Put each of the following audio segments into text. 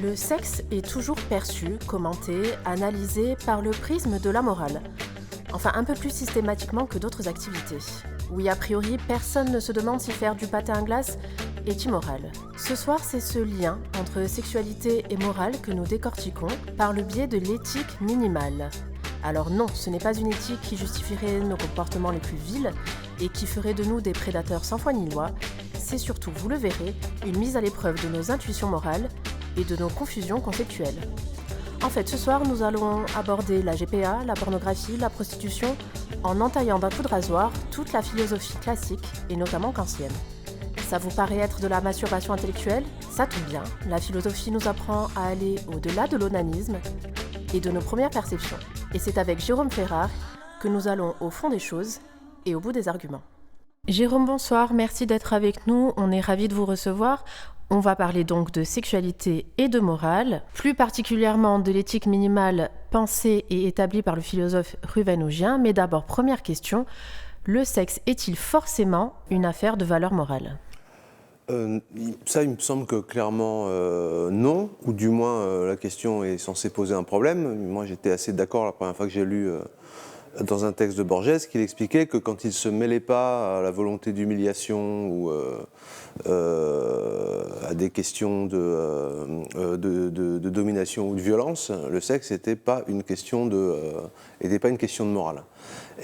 Le sexe est toujours perçu, commenté, analysé par le prisme de la morale. Enfin, un peu plus systématiquement que d'autres activités. Oui, a priori, personne ne se demande si faire du patin à glace est immoral. Ce soir, c'est ce lien entre sexualité et morale que nous décortiquons par le biais de l'éthique minimale. Alors non, ce n'est pas une éthique qui justifierait nos comportements les plus vils et qui ferait de nous des prédateurs sans foi ni loi. C'est surtout, vous le verrez, une mise à l'épreuve de nos intuitions morales et de nos confusions conceptuelles. En fait, ce soir, nous allons aborder la GPA, la pornographie, la prostitution, en entaillant d'un coup de rasoir toute la philosophie classique, et notamment kantienne. Ça vous paraît être de la masturbation intellectuelle ? Ça tombe bien, la philosophie nous apprend à aller au-delà de l'onanisme et de nos premières perceptions. Et c'est avec Jérôme Ferrard que nous allons au fond des choses et au bout des arguments. Jérôme, bonsoir, merci d'être avec nous, on est ravis de vous recevoir. On va parler donc de sexualité et de morale, plus particulièrement de l'éthique minimale pensée et établie par le philosophe Ruvén-Augien. Mais d'abord, première question, le sexe est-il forcément une affaire de valeur morale ? Ça, il me semble que clairement non, ou du moins la question est censée poser un problème. Moi, j'étais assez d'accord la première fois que j'ai lu dans un texte de Borges qu'il expliquait que quand il ne se mêlait pas à la volonté d'humiliation ou à des questions de domination ou de violence, le sexe n'était pas une question de morale.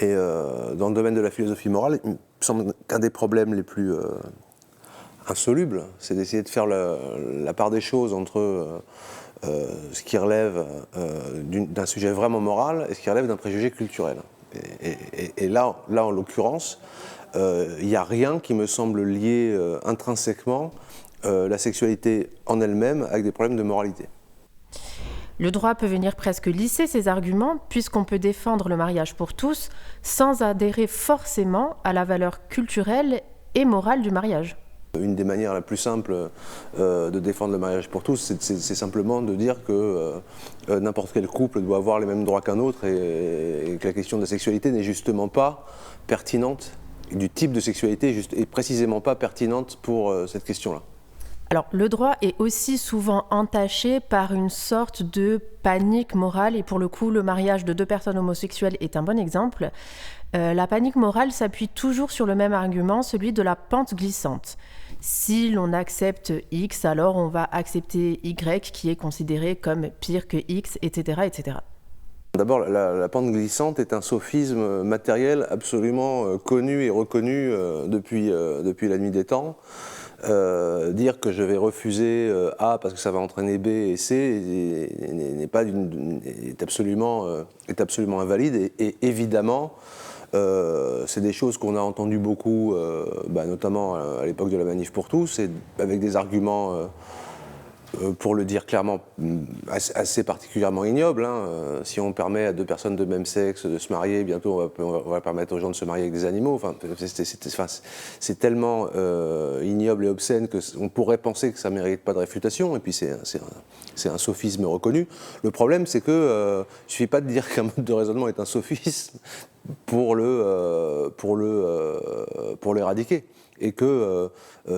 Et dans le domaine de la philosophie morale, il me semble qu'un des problèmes les plus insolubles, c'est d'essayer de faire la part des choses entre ce qui relève d'un sujet vraiment moral et ce qui relève d'un préjugé culturel. Et là, en l'occurrence, il n'y a rien qui me semble lier intrinsèquement la sexualité en elle-même avec des problèmes de moralité. Le droit peut venir presque lisser ces arguments, puisqu'on peut défendre le mariage pour tous sans adhérer forcément à la valeur culturelle et morale du mariage. Une des manières la plus simples de défendre le mariage pour tous, c'est simplement de dire que n'importe quel couple doit avoir les mêmes droits qu'un autre et que la question de la sexualité n'est justement pas pertinente, du type de sexualité est précisément pas pertinente pour cette question-là. Alors, le droit est aussi souvent entaché par une sorte de panique morale, et pour le coup, le mariage de deux personnes homosexuelles est un bon exemple. La panique morale s'appuie toujours sur le même argument, celui de la pente glissante. Si l'on accepte X, alors on va accepter Y, qui est considéré comme pire que X, etc., etc. D'abord, la pente glissante est un sophisme matériel absolument connu et reconnu depuis la nuit des temps. Dire que je vais refuser A parce que ça va entraîner B et C est absolument invalide et évidemment c'est des choses qu'on a entendues beaucoup, notamment à l'époque de la Manif pour tous, et avec des arguments, pour le dire clairement, assez particulièrement ignobles. Si on permet à deux personnes de même sexe de se marier, bientôt on va permettre aux gens de se marier avec des animaux. Enfin, c'est tellement ignoble et obscène qu'on pourrait penser que ça ne mérite pas de réfutation, et puis c'est un sophisme reconnu. Le problème, c'est que il ne suffit pas de dire qu'un mode de raisonnement est un sophisme pour l'éradiquer. Et que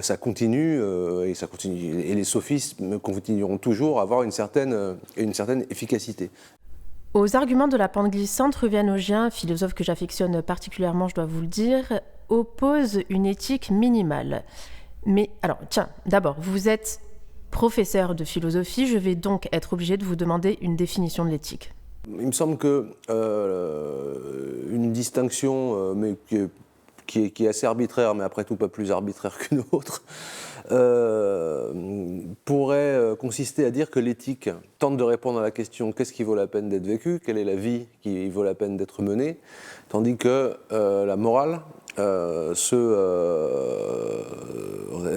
ça continue, et les sophismes continueront toujours à avoir une certaine efficacité. Aux arguments de la pente glissante, Ruvén-Augien, philosophe que j'affectionne particulièrement, je dois vous le dire, oppose une éthique minimale. Mais alors, tiens, d'abord, vous êtes professeur de philosophie, je vais donc être obligée de vous demander une définition de l'éthique. Il me semble que une distinction, mais qui est assez arbitraire, mais après tout pas plus arbitraire qu'une autre, pourrait consister à dire que l'éthique tente de répondre à la question qu'est-ce qui vaut la peine d'être vécu, quelle est la vie qui vaut la peine d'être menée, tandis que la morale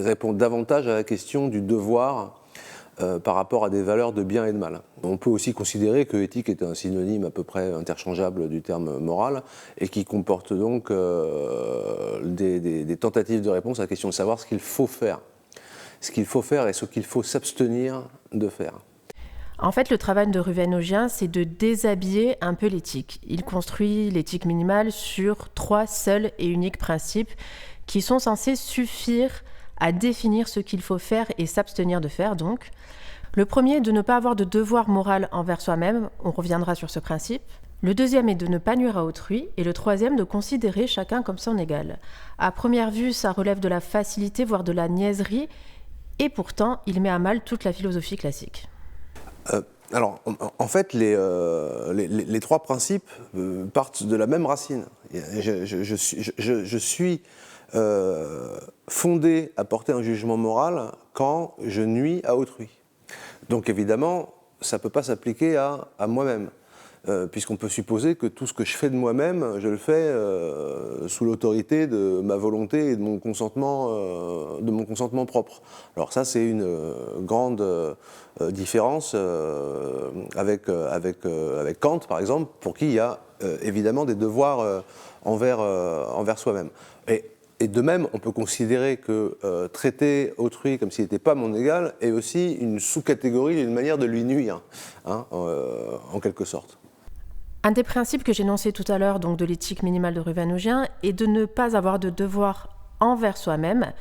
répond davantage à la question du devoir par rapport à des valeurs de bien et de mal. On peut aussi considérer que éthique est un synonyme à peu près interchangeable du terme moral et qui comporte donc des tentatives de réponse à la question de savoir ce qu'il faut faire. Ce qu'il faut faire et ce qu'il faut s'abstenir de faire. En fait, le travail de Ruvén-Augien, c'est de déshabiller un peu l'éthique. Il construit l'éthique minimale sur 3 seuls et uniques principes qui sont censés suffire à définir ce qu'il faut faire et s'abstenir de faire, donc. Le premier est de ne pas avoir de devoir moral envers soi-même, on reviendra sur ce principe. Le deuxième est de ne pas nuire à autrui, et le troisième de considérer chacun comme son égal. À première vue, ça relève de la facilité, voire de la niaiserie, et pourtant, il met à mal toute la philosophie classique. Alors, en fait, les trois principes partent de la même racine. Je suis fondé à porter un jugement moral quand je nuis à autrui. Donc évidemment, ça ne peut pas s'appliquer à moi-même, puisqu'on peut supposer que tout ce que je fais de moi-même, je le fais sous l'autorité de ma volonté et de mon consentement propre. Alors ça, c'est une grande différence avec Kant, par exemple, pour qui il y a évidemment des devoirs envers soi-même. Et de même, on peut considérer que traiter autrui comme s'il n'était pas mon égal est aussi une sous-catégorie, une manière de lui nuire, en quelque sorte. Un des principes que j'énonçais tout à l'heure, donc de l'éthique minimale de Ruvennagien, est de ne pas avoir de devoir envers soi-même.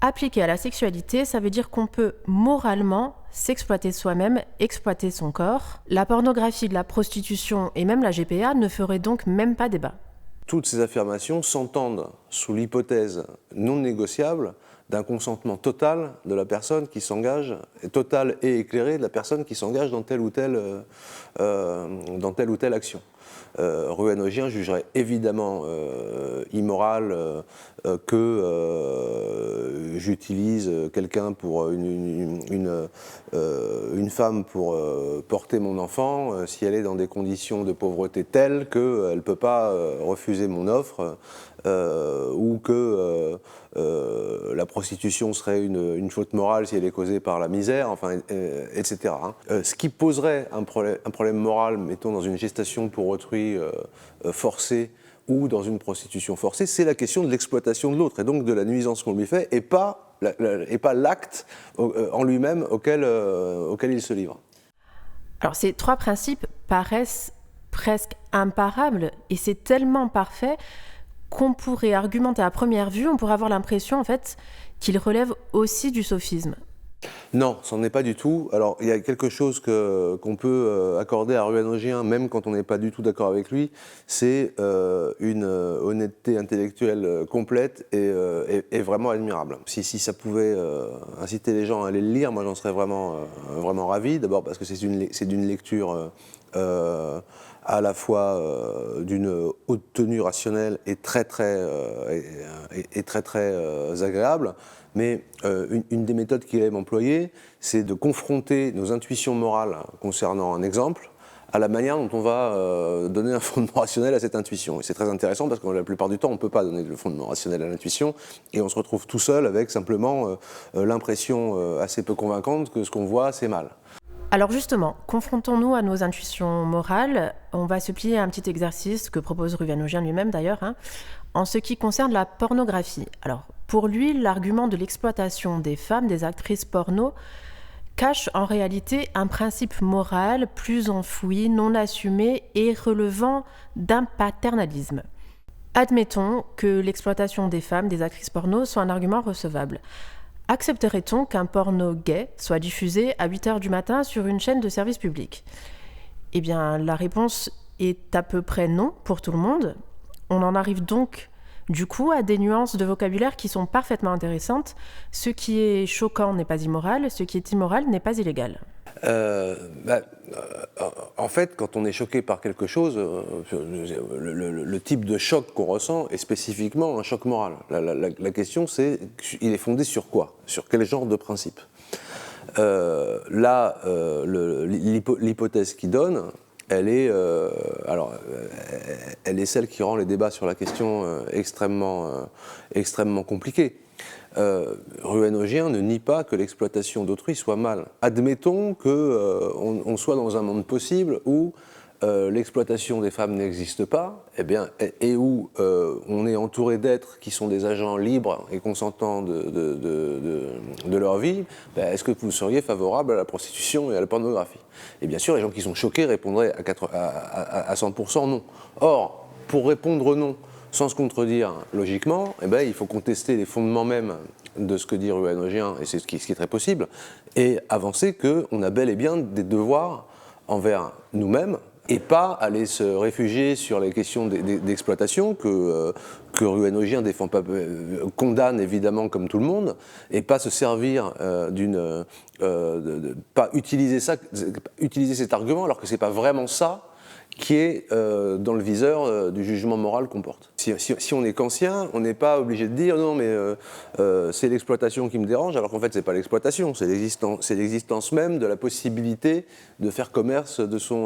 Appliqué à la sexualité, ça veut dire qu'on peut moralement s'exploiter soi-même, exploiter son corps. La pornographie, la prostitution et même la GPA ne feraient donc même pas débat. Toutes ces affirmations s'entendent sous l'hypothèse non négociable d'un consentement total de la personne qui s'engage, total et éclairé de la personne qui s'engage dans telle ou telle action. Ruvennagien jugerait évidemment immoral que j'utilise quelqu'un pour une femme pour porter mon enfant si elle est dans des conditions de pauvreté telles qu'elle ne peut pas refuser mon offre ou que la prostitution serait une faute morale si elle est causée par la misère, enfin, etc. Ce qui poserait un problème moral, mettons dans une gestation pour autrui forcée ou dans une prostitution forcée, c'est la question de l'exploitation de l'autre et donc de la nuisance qu'on lui fait et pas l'acte en lui-même auquel il se livre. Alors ces trois principes paraissent presque imparables et c'est tellement parfait qu'on pourrait argumenter à première vue, on pourrait avoir l'impression en fait qu'ils relèvent aussi du sophisme. Non, ça n'en est pas du tout. Alors, il y a quelque chose qu'on peut accorder à Ruvennagien, même quand on n'est pas du tout d'accord avec lui, c'est une honnêteté intellectuelle complète et vraiment admirable. Si ça pouvait inciter les gens à aller le lire, moi j'en serais vraiment ravi. D'abord parce que c'est d'une lecture à la fois d'une haute tenue rationnelle et très agréable. Mais une des méthodes qu'il aime employer, c'est de confronter nos intuitions morales concernant un exemple à la manière dont on va donner un fondement rationnel à cette intuition. Et c'est très intéressant parce que la plupart du temps, on ne peut pas donner le fondement rationnel à l'intuition et on se retrouve tout seul avec simplement l'impression assez peu convaincante que ce qu'on voit, c'est mal. Alors justement, confrontons-nous à nos intuitions morales. On va se plier à un petit exercice que propose Ruvennagien lui-même d'ailleurs, en ce qui concerne la pornographie. Alors, pour lui, l'argument de l'exploitation des femmes, des actrices porno, cache en réalité un principe moral plus enfoui, non assumé et relevant d'un paternalisme. Admettons que l'exploitation des femmes, des actrices porno, soit un argument recevable. Accepterait-on qu'un porno gay soit diffusé à 8h du matin sur une chaîne de service public ? Eh bien, la réponse est à peu près non pour tout le monde. On en arrive donc, du coup, à des nuances de vocabulaire qui sont parfaitement intéressantes. Ce qui est choquant n'est pas immoral, ce qui est immoral n'est pas illégal. En fait, quand on est choqué par quelque chose, le type de choc qu'on ressent est spécifiquement un choc moral. La question, c'est, il est fondé sur quoi ? Sur quel genre de principe ? L'hypothèse qu'il donne, elle est celle qui rend les débats sur la question extrêmement compliqués. Ruvennagien ne nie pas que l'exploitation d'autrui soit mal. Admettons qu'on soit dans un monde possible où l'exploitation des femmes n'existe pas, et où on est entouré d'êtres qui sont des agents libres et consentants de leur vie. Est-ce que vous seriez favorable à la prostitution et à la pornographie ? Et bien sûr, les gens qui sont choqués répondraient à 100% non. Or, pour répondre non, sans se contredire logiquement, il faut contester les fondements mêmes de ce que dit Ruben Augien, et c'est ce qui est très possible, et avancer qu'on a bel et bien des devoirs envers nous-mêmes, et pas aller se réfugier sur les questions d'exploitation que Ruben Augien défend pas, condamne évidemment comme tout le monde, et pas se servir pas utiliser cet argument alors que c'est pas vraiment ça qui est dans le viseur du jugement moral qu'on porte. Si on est kantien, on n'est pas obligé de dire non mais c'est l'exploitation qui me dérange, alors qu'en fait c'est pas l'exploitation, c'est l'existence même de la possibilité de faire commerce de son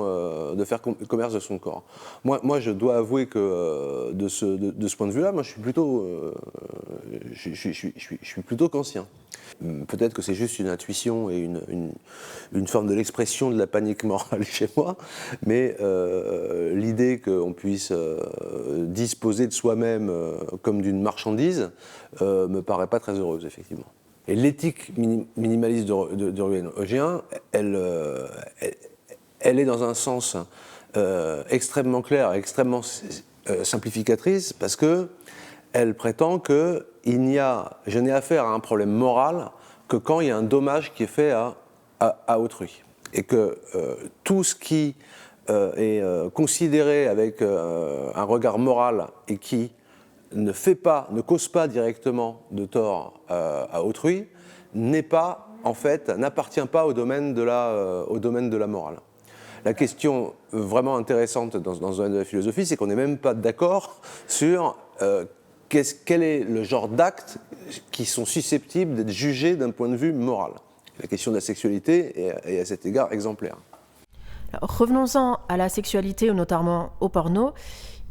corps. Moi je dois avouer que de ce point de vue-là, moi je suis plutôt kantien. Peut-être que c'est juste une intuition et une forme de l'expression de la panique morale chez moi, mais l'idée qu'on puisse disposer de soi-même comme d'une marchandise me paraît pas très heureuse, effectivement. Et l'éthique minimaliste de Ruben Augien, elle est dans un sens extrêmement clair, extrêmement simplificatrice, parce que elle prétend que je n'ai affaire à un problème moral que quand il y a un dommage qui est fait à autrui. Et que tout ce qui est considéré avec un regard moral et qui ne cause pas directement de tort à autrui, n'appartient pas au domaine de la morale. La question vraiment intéressante dans ce domaine de la philosophie, c'est qu'on n'est même pas d'accord sur quel est le genre d'actes qui sont susceptibles d'être jugés d'un point de vue moral. La question de la sexualité est à cet égard exemplaire. Alors, revenons-en à la sexualité, ou notamment au porno.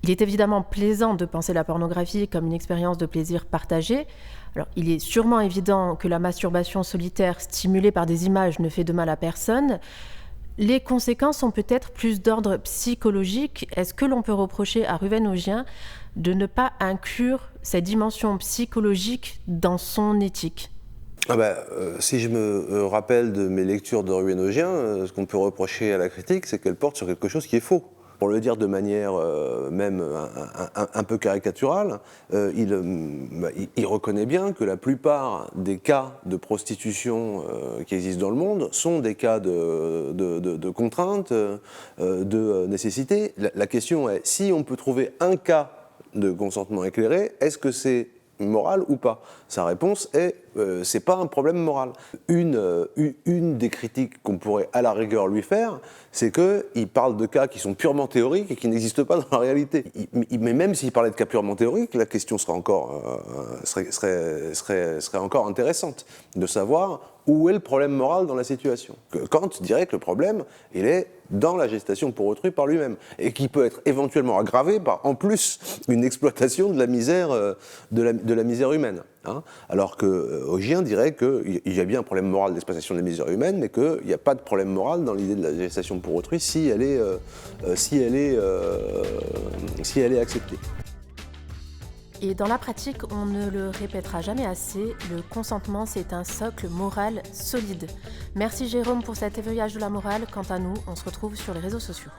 Il est évidemment plaisant de penser la pornographie comme une expérience de plaisir partagé. Alors, il est sûrement évident que la masturbation solitaire stimulée par des images ne fait de mal à personne. Les conséquences sont peut-être plus d'ordre psychologique. Est-ce que l'on peut reprocher à Ruben Augien de ne pas inclure cette dimension psychologique dans son éthique ? Si je me rappelle de mes lectures de Ruben Augien, ce qu'on peut reprocher à la critique, c'est qu'elle porte sur quelque chose qui est faux. Pour le dire de manière même un peu caricaturale, il reconnaît bien que la plupart des cas de prostitution qui existent dans le monde sont des cas de contrainte, de nécessité. La question est, si on peut trouver un cas de consentement éclairé, est-ce que c'est moral ou pas ? Sa réponse est c'est pas un problème moral. Une des critiques qu'on pourrait à la rigueur lui faire, c'est qu'il parle de cas qui sont purement théoriques et qui n'existent pas dans la réalité. Mais même s'il parlait de cas purement théoriques, la question serait encore intéressante de savoir où est le problème moral dans la situation. Kant dirait que le problème, il est dans la gestation pour autrui par lui-même, et qui peut être éventuellement aggravé par, en plus, une exploitation de la misère, de la misère humaine. Alors que Augien dirait qu'il y a bien un problème moral d'exploitation de la misère humaine, mais qu'il n'y a pas de problème moral dans l'idée de la gestation pour autrui si elle est acceptée. Et dans la pratique, on ne le répétera jamais assez, le consentement, c'est un socle moral solide. Merci Jérôme pour cet éveillage de la morale. Quant à nous, on se retrouve sur les réseaux sociaux.